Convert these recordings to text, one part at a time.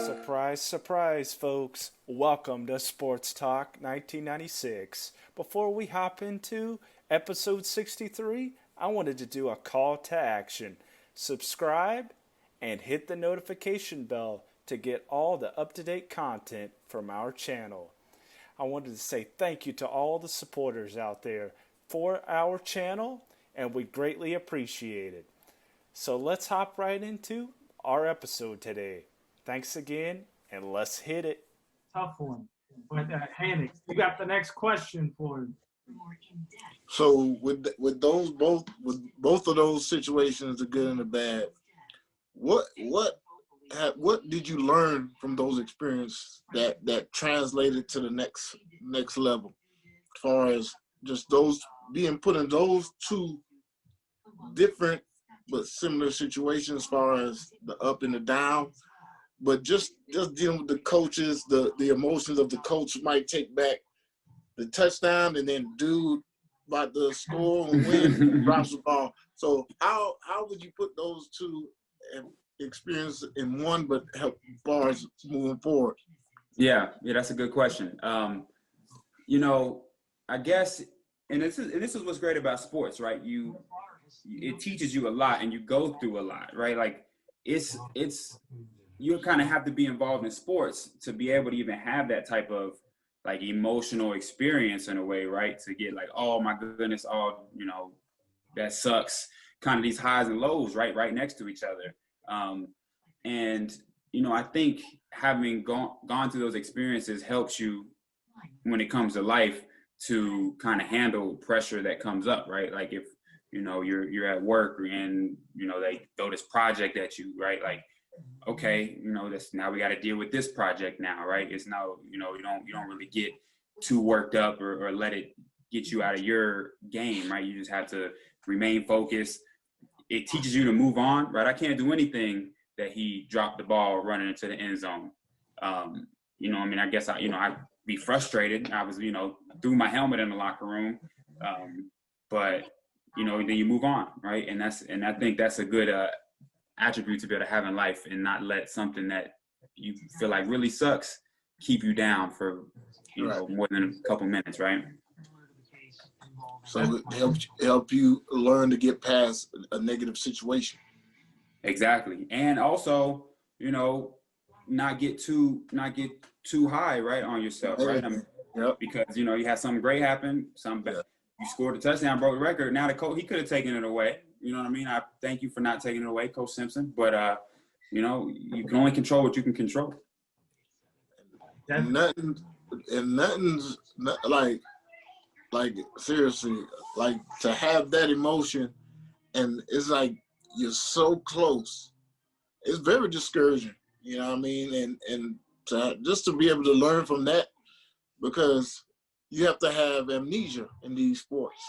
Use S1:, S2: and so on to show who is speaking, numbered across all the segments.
S1: Surprise, surprise, folks. Welcome to Sports Talk 1996. Before we hop into episode 63, I wanted to do a call to action. Subscribe and hit the notification bell to get all the up to date content from our channel. I wanted to say thank you to all the supporters out there for our channel, and we greatly appreciate it. So let's hop right into our episode today. Thanks again, and let's hit it.
S2: Tough one. But Hannick, you got the next question for him.
S3: So with both of those situations, the good and the bad, what did you learn from those experiences that translated to the next level, as far as just those being put in those two different but similar situations, as far as the up and the down, but just dealing with the coaches, the emotions of the coach might take back the touchdown, and then dude about to score and win drops the ball. So how would you put those two experiences in one, but help bars moving forward?
S4: Yeah, that's a good question. I guess, and this is what's great about sports, right? It teaches you a lot, and you go through a lot, right? Like it's you kind of have to be involved in sports to be able to even have that type of like emotional experience in a way, right? To get like, oh my goodness, that sucks. Kind of these highs and lows, right next to each other. I think having gone through those experiences helps you when it comes to life to kind of handle pressure that comes up, right? Like if, you're at work and, they throw this project at you, right? Like, okay, now we got to deal with this project now, right? It's now, you don't really get too worked up or let it get you out of your game, right? You just have to remain focused. It teaches you to move on, right? I can't do anything that he dropped the ball running into the end zone. I guess I'd be frustrated. I was, threw my helmet in the locker room. But then you move on, right? And I think that's a good attribute to be able to have in life, and not let something that you feel like really sucks keep you down for more than a couple minutes, right?
S3: So it help you learn to get past a negative situation.
S4: Exactly. And also, not get too high, right, on yourself, right? Because you had something great happen, you scored a touchdown, broke the record. Now the coach, he could have taken it away. You know what I mean? I thank you for not taking it away, Coach Simpson. But you can only control what you can control.
S3: Nothing's like seriously, like to have that emotion, and it's like you're so close. It's very discouraging, you know what I mean? And just to be able to learn from that, because you have to have amnesia in these sports.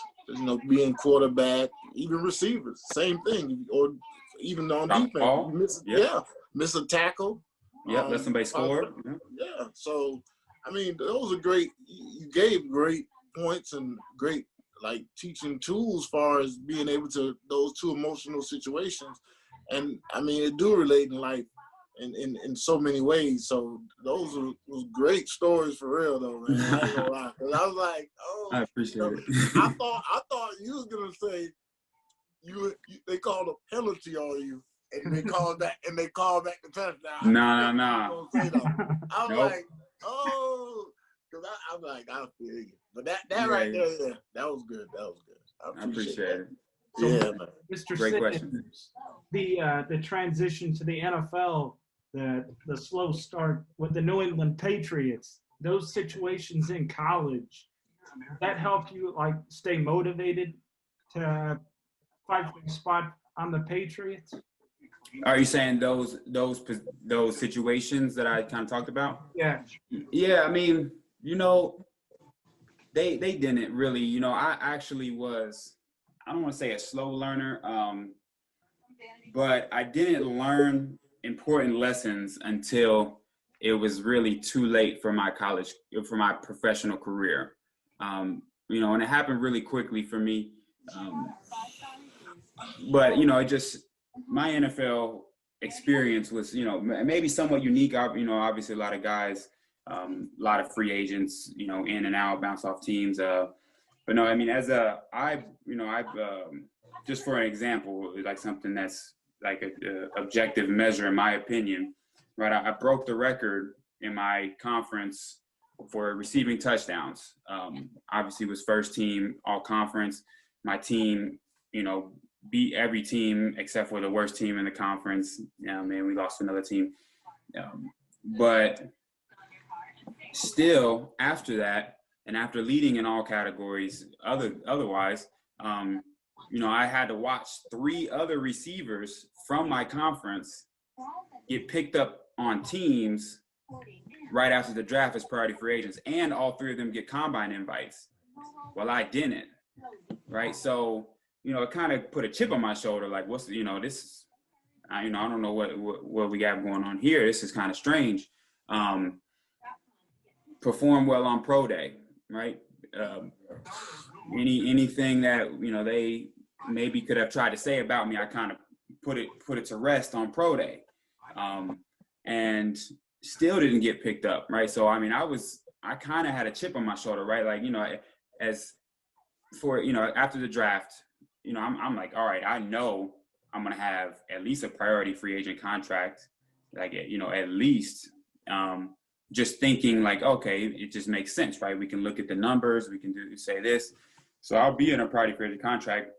S3: Being quarterback, even receivers, same thing. Or even on defense, miss a tackle.
S4: Yeah, let somebody score.
S3: Yeah. So, those are great. You gave great points and great teaching tools as far as being able to those two emotional situations. And it do relate in life in so many ways. So those was great stories for real though, man. I ain't gonna lie. 'Cause I was like,
S4: I appreciate it.
S3: I thought you was gonna say they called a penalty on you, and they called back the touchdown.
S4: No.
S3: I'm like, because I'm like, I feel you. But that right there, yeah, that was good. I appreciate it.
S2: So,
S3: yeah, man.
S2: Mr.
S4: Great
S2: Simmons,
S4: question.
S2: The transition to the NFL, the slow start with the New England Patriots, those situations in college, that helped you stay motivated to fight for the spot on the Patriots?
S4: Are you saying those situations that I kind of talked about?
S2: Yeah.
S4: Yeah, they didn't really, I actually was, I don't want to say a slow learner, but I didn't learn important lessons until it was really too late for my professional career. And it happened really quickly for me. But, it just, my NFL experience was, maybe somewhat unique. Obviously a lot of guys, a lot of free agents, in and out, bounce off teams. But no, I mean, just for an example, like something that's like a objective measure, in my opinion, right? I broke the record in my conference for receiving touchdowns. Obviously was first team all conference. My team, beat every team except for the worst team in the conference. We lost to another team. But still, after that, and after leading in all categories, otherwise, I had to watch 3 other receivers from my conference get picked up on teams right after the draft as priority free agents, and all 3 of them get combine invites. Well, I didn't, right? So, it kind of put a chip on my shoulder, like, what's, this, I don't know what we got going on here. This is kind of strange. Perform well on pro day, right? Anything that, they maybe could have tried to say about me, I kind of put it to rest on pro day. And still didn't get picked up, right? So, I mean, I kind of had a chip on my shoulder, right? Like, as for, after the draft, I'm like, all right, I know I'm going to have at least a priority free agent contract, like, at least, just thinking like, okay, it just makes sense, right? We can look at the numbers, we can say this. So I'll be in a priority free agent contract.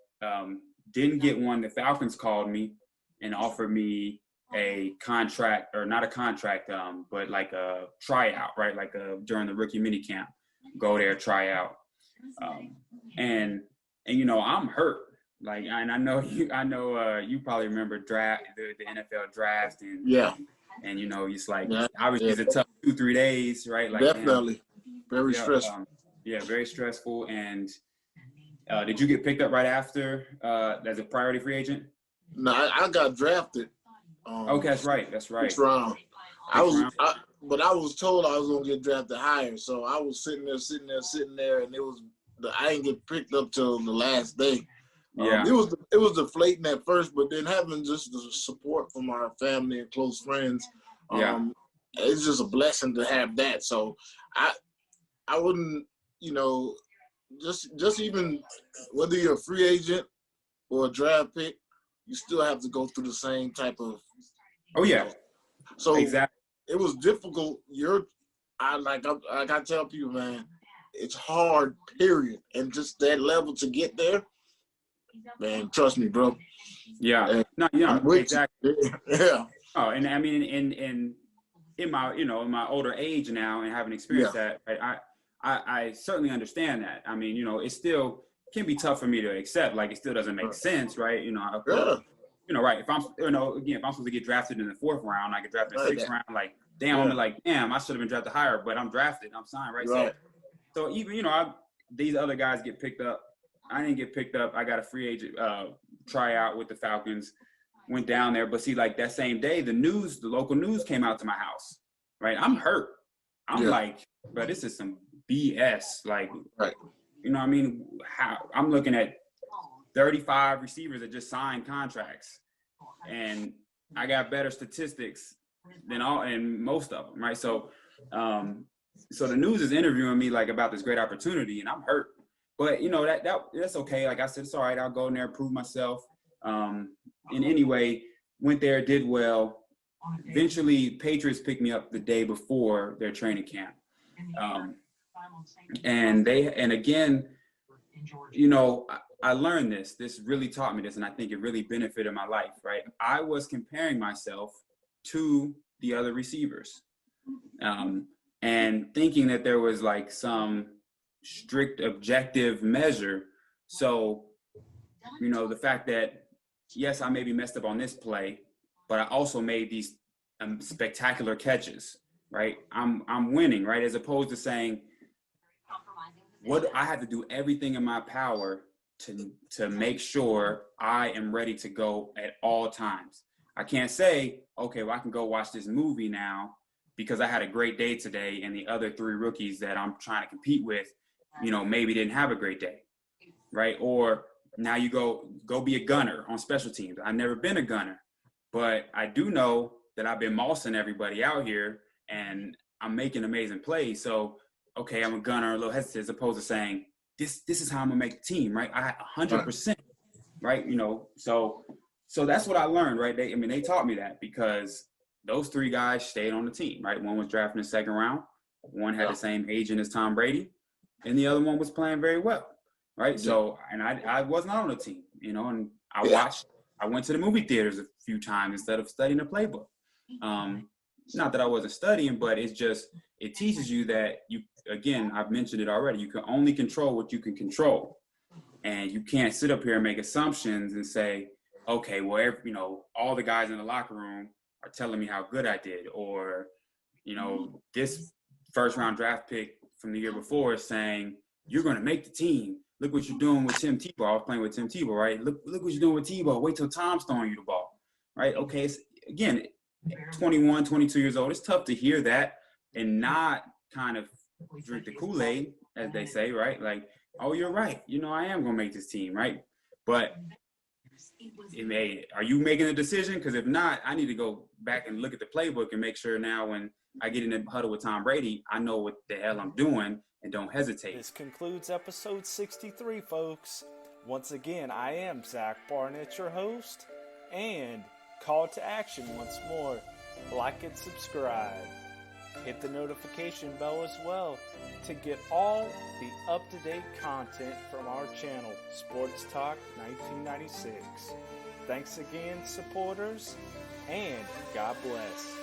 S4: Didn't get one. The Falcons called me and offered me a contract, or not a contract, but like a tryout, right? Like during the rookie mini camp, go there, try out. And I'm hurt. Like, and I know you probably remember the NFL draft, and it's like, obviously it's a tough 2-3 days, right? Like,
S3: definitely very stressful.
S4: Very stressful. And did you get picked up right after as a priority free agent?
S3: No, I got drafted.
S4: Okay, that's right.
S3: Sixth round. But I was told I was gonna get drafted higher, so I was sitting there, and I didn't get picked up till the last day. It was deflating at first, but then having just the support from our family and close friends, it's just a blessing to have that. So I wouldn't, just even whether you're a free agent or a draft pick, you still have to go through the same type of.
S4: Oh yeah.
S3: So
S4: exactly.
S3: It was difficult. I tell people, man, it's hard, period. And just that level to get there, man, trust me, bro.
S4: Yeah. Exactly.
S3: Yeah.
S4: Oh, and I mean, in my, in my older age now and having experienced that, right, I certainly understand that. I mean, it still can be tough for me to accept. Like, it still doesn't make sense, right? Right. If I'm supposed to get drafted in the 4th round, I get drafted in the 6th round. Like, damn, I'm I should have been drafted higher, but I'm drafted. I'm signed, right? So even, these other guys get picked up. I didn't get picked up. I got a free agent tryout with the Falcons, went down there. But see, like, that same day, the local news came out to my house, right? I'm hurt. I'm like, bro, this is some BS. Like, I mean, I'm looking at 35 receivers that just signed contracts, and I got better statistics than most of them, right? So, so the news is interviewing me like about this great opportunity, and I'm hurt. But that's okay. Like I said, it's all right. I'll go in there, prove myself. In any way, went there, did well. Eventually, Patriots picked me up the day before their training camp, and again, I learned this. This really taught me this, and I think it really benefited my life. Right? I was comparing myself to the other receivers, and thinking that there was like some strict objective measure. So, the fact that, yes, I maybe messed up on this play, but I also made these spectacular catches, right? I'm winning, right? As opposed to saying, what I have to do everything in my power to make sure I am ready to go at all times. I can't say, okay, well, I can go watch this movie now because I had a great day today, and the other 3 rookies that I'm trying to compete with, maybe didn't have a great day, right? Or now you go be a gunner on special teams. I've never been a gunner, But I do know that I've been mossing everybody out here and I'm making amazing plays. So, okay, I'm a gunner, a little hesitant, as opposed to saying, this is how I'm gonna make the team, right? I 100%, right? You know, so that's what I learned, right? They taught me that, because those three guys stayed on the team, right? One was drafted in the second round, one had the same agent as Tom Brady, and the other one was playing very well, right? So, and I was not on the team, you know, and I went to the movie theaters a few times instead of studying the playbook. Not that I wasn't studying, but it teaches you that again, I've mentioned it already, you can only control what you can control. And you can't sit up here and make assumptions and say, okay, well, you know, all the guys in the locker room are telling me how good I did, or, you know, this first round draft pick from the year before is saying, you're going to make the team. Look what you're doing with Tim Tebow. I was playing with Tim Tebow, right? Look what you're doing with Tebow. Wait till Tom's throwing you the ball, right? Okay, again, 21, 22 years old, it's tough to hear that and not kind of drink the Kool-Aid, as they say, right? Like, oh, you're right. You know, I am going to make this team, right? But are you making a decision? Because if not, I need to go back and look at the playbook and make sure now when I get in the huddle with Tom Brady, I know what the hell I'm doing and don't hesitate.
S1: This concludes episode 63, folks. Once again, I am Zach Barnett, your host, and call to action once more. Like and subscribe. Hit the notification bell as well to get all the up-to-date content from our channel, Sports Talk 1996. Thanks again, supporters, and God bless.